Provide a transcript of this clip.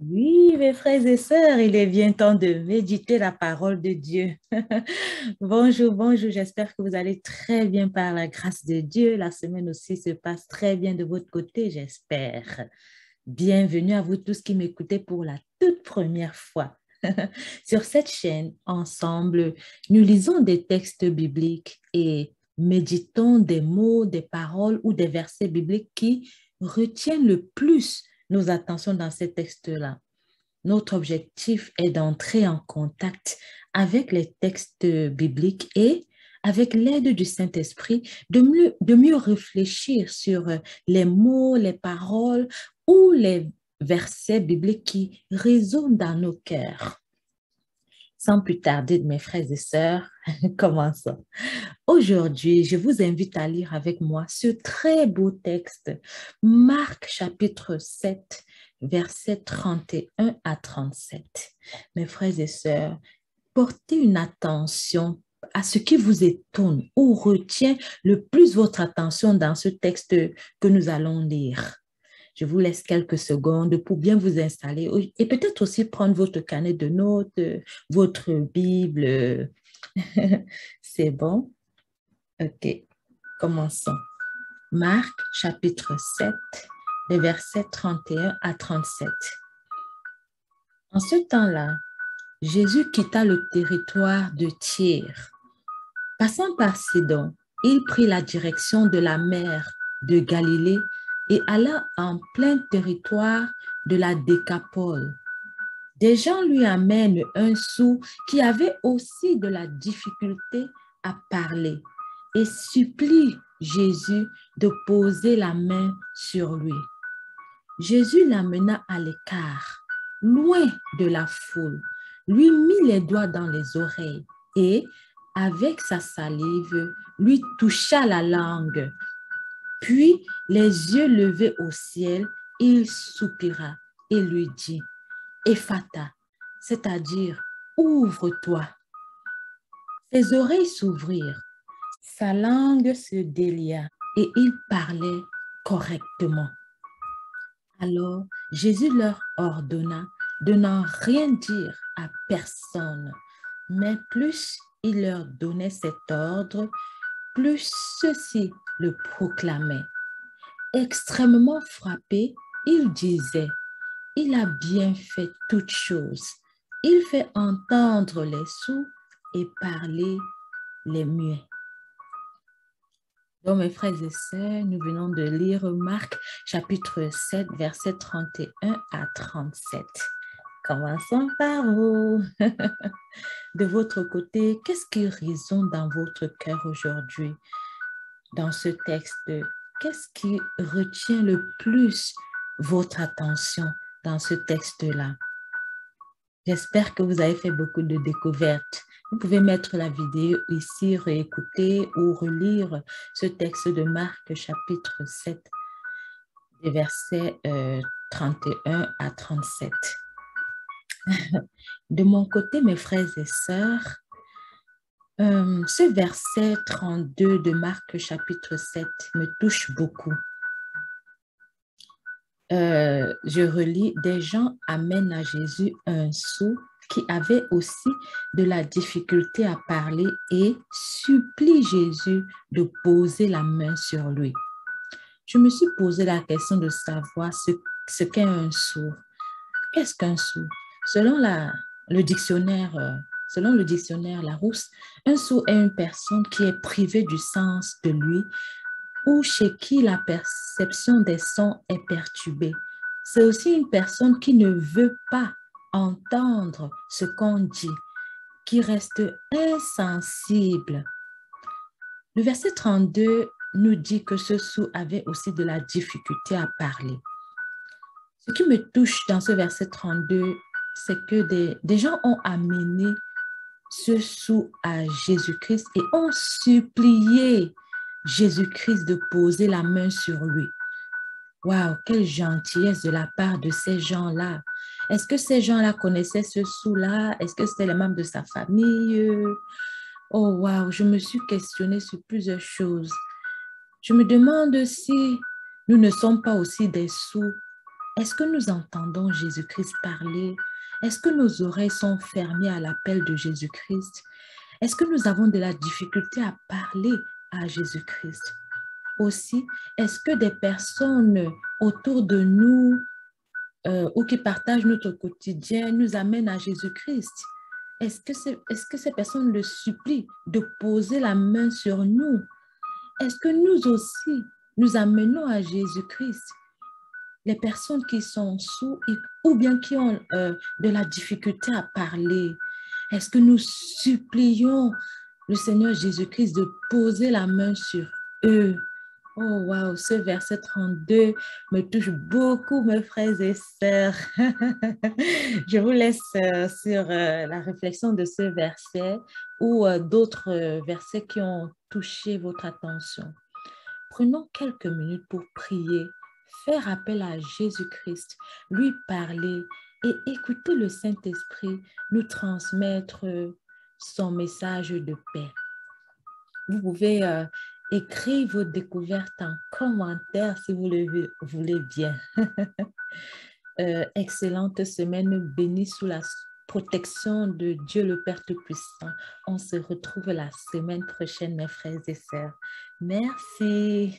Oui, mes frères et sœurs, il est bien temps de méditer la parole de Dieu. Bonjour, bonjour, j'espère que vous allez très bien par la grâce de Dieu. La semaine aussi se passe très bien de votre côté, j'espère. Bienvenue à vous tous qui m'écoutez pour la toute première fois. Sur cette chaîne, ensemble, nous lisons des textes bibliques et méditons des mots, des paroles ou des versets bibliques qui retiennent le plus nos attentions dans ces textes-là. Notre objectif est d'entrer en contact avec les textes bibliques et, avec l'aide du Saint-Esprit, de mieux réfléchir sur les mots, les paroles ou les versets bibliques qui résonnent dans nos cœurs. Sans plus tarder, mes frères et sœurs, commençons. Aujourd'hui, je vous invite à lire avec moi ce très beau texte, Marc chapitre 7, versets 31 à 37. Mes frères et sœurs, portez une attention à ce qui vous étonne ou retient le plus votre attention dans ce texte que nous allons lire. Je vous laisse quelques secondes pour bien vous installer et peut-être aussi prendre votre carnet de notes, votre Bible. C'est bon? Ok, commençons. Marc chapitre 7, les versets 31 à 37. En ce temps-là, Jésus quitta le territoire de Tyr. Passant par Sidon, il prit la direction de la mer de Galilée et alla en plein territoire de la Décapole. Des gens lui amènent un sourd qui avait aussi de la difficulté à parler et supplie Jésus de poser la main sur lui. Jésus l'amena à l'écart, loin de la foule, lui mit les doigts dans les oreilles et, avec sa salive, lui toucha la langue. Puis, les yeux levés au ciel, il soupira et lui dit, Ephata, c'est-à-dire ouvre-toi. Ses oreilles s'ouvrirent, sa langue se délia et il parlait correctement. Alors Jésus leur ordonna de n'en rien dire à personne, mais plus il leur donnait cet ordre, plus ceux-ci le proclamaient. Extrêmement frappé, il disait, il a bien fait toutes choses. Il fait entendre les sourds et parler les muets. Donc, mes frères et sœurs, nous venons de lire Marc chapitre 7, versets 31 à 37. Commençons par vous. De votre côté, qu'est-ce qui résonne dans votre cœur aujourd'hui dans ce texte? Qu'est-ce qui retient le plus votre attention dans ce texte-là? J'espère que vous avez fait beaucoup de découvertes. Vous pouvez mettre la vidéo ici, réécouter ou relire ce texte de Marc chapitre 7, des versets 31 à 37. De mon côté, mes frères et sœurs, ce verset 32 de Marc chapitre 7 me touche beaucoup. Je relis, des gens amènent à Jésus un sourd qui avait aussi de la difficulté à parler et supplie Jésus de poser la main sur lui. Je me suis posé la question de savoir ce qu'est un sourd. Qu'est-ce qu'un sourd? Selon le dictionnaire, selon le dictionnaire Larousse, un sourd est une personne qui est privée du sens de lui ou chez qui la perception des sons est perturbée. C'est aussi une personne qui ne veut pas entendre ce qu'on dit, qui reste insensible. Le verset 32 nous dit que ce sourd avait aussi de la difficulté à parler. Ce qui me touche dans ce verset 32, c'est que des gens ont amené ce sourd à Jésus-Christ et ont supplié Jésus-Christ de poser la main sur lui. Waouh, quelle gentillesse de la part de ces gens-là. Est-ce que ces gens-là connaissaient ce sourd-là? Est-ce que c'était les membres de sa famille? Oh, waouh, je me suis questionnée sur plusieurs choses. Je me demande si nous ne sommes pas aussi des sourds Est-ce que nous entendons Jésus-Christ parler? Est-ce que nos oreilles sont fermées à l'appel de Jésus-Christ? Est-ce que nous avons de la difficulté à parler à Jésus-Christ? Aussi, est-ce que des personnes autour de nous ou qui partagent notre quotidien nous amènent à Jésus-Christ? Est-ce que ces personnes le supplient de poser la main sur nous? Est-ce que nous aussi, nous amenons à Jésus-Christ les personnes qui sont sourdes ou bien qui ont de la difficulté à parler? Est-ce que nous supplions le Seigneur Jésus-Christ de poser la main sur eux? Oh, wow, ce verset 32 me touche beaucoup, mes frères et sœurs. Je vous laisse sur la réflexion de ce verset ou d'autres versets qui ont touché votre attention. Prenons quelques minutes pour prier, faire appel à Jésus-Christ, lui parler et écouter le Saint-Esprit nous transmettre son message de paix. Vous pouvez écrire vos découvertes en commentaire si vous le voulez bien. Excellente semaine bénie sous la protection de Dieu le Père Tout-Puissant. On se retrouve la semaine prochaine, mes frères et sœurs. Merci.